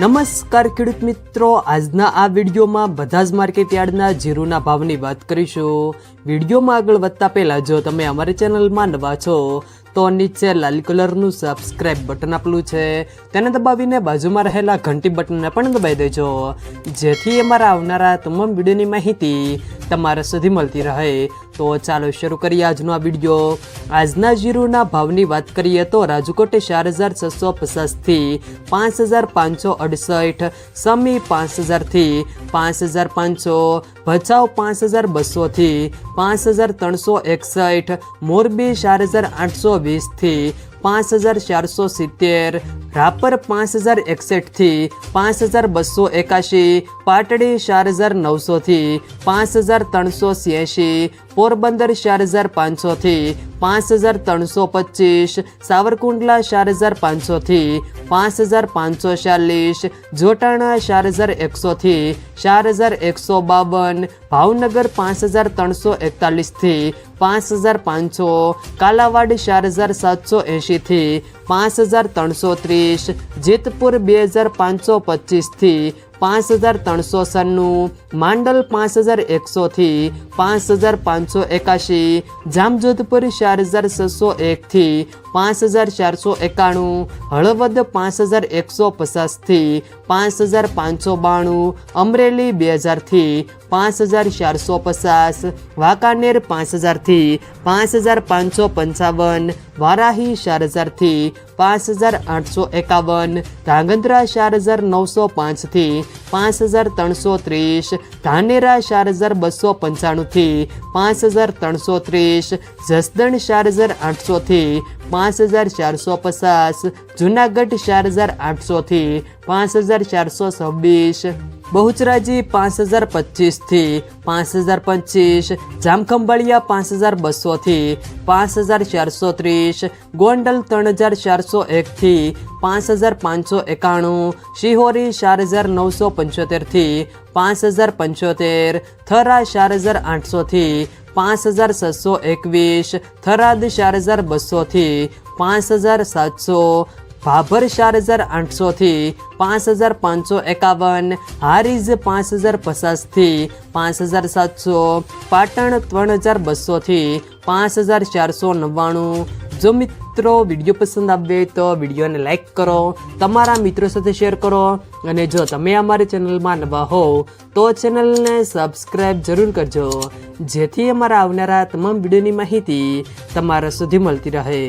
નમસ્કાર ખેડૂત મિત્રો, આજના આ વિડીયોમાં બધા જ માર્કેટ યાર્ડના જીરુના ભાવની વાત કરીશું। વિડીયોમાં આગળ વધતા પહેલાં જો તમે અમારી ચેનલમાં નવા છો તો નીચે લાલ કલરનું સબસ્ક્રાઇબ બટન આપેલું છે, તેને દબાવીને બાજુમાં રહેલા ઘંટી બટનને પણ દબાવી દેજો, જેથી અમારા આવનારા તમામ વિડીયોની માહિતી તમારા સુધી મળતી રહે। તો ચાલો શરૂ કરીએ આજનો આ વિડીયો। આજના જીરુના ભાવની વાત કરીએ તો રાજકોટ 4650 થી 5568, સમી 5000 થી 5500, ભચાઉ 5200 થી 5361, મોરબી 4820 થી 5470, રાપર 5061 થી 5281, પાટડી 4900 થી 5386, પોરબંદર 4500 થી 5325, સાવરકુંડલા 4500 થી 5540, જોટાણા 4100 થી 4152, ભાવનગર 5341 થી 5500, કાલાવાડ 4780 થી 5330, જેતપુર 2525 થી 5396, માંડલ 5100 થી 5581, જામજોધપુર 4601 થી 5491, હળવદ 5150 થી 5592, અમરેલી 2000 થી 5450, વાંકાનેર 5000 થી 5555, વારાહી 4000 થી 5851, ધાંગધ્રા 4905 થી 5330, ધાનેરા 4295 થી 5330, જસદણ 4800 થી 5450, જુનાગઢ 4800 થી 5426, બહુચરાજી 5025 થી 5025, જામખંભાળિયા 5200 થી 5430, ગોંડલ 3401 થી 5591, શિહોરી 4975 થી 5075, થરા 4800 થી 5621, થરાદ 4200 થી 5700, ભાભર 4800 થી 5551, હારીજ 5050 થી 5700, પાટણ 3200 થી 5499। જો મિત્રો વિડીયો પસંદ આવે તો વિડીયોને લાઈક કરો, તમારા મિત્રો સાથે શેર કરો, અને જો તમે અમારી ચેનલમાં નવા હો તો ચેનલને સબસ્ક્રાઈબ જરૂર કરજો, જેથી અમારા આવનારા તમામ વિડીયોની માહિતી તમારા સુધી મળતી રહે।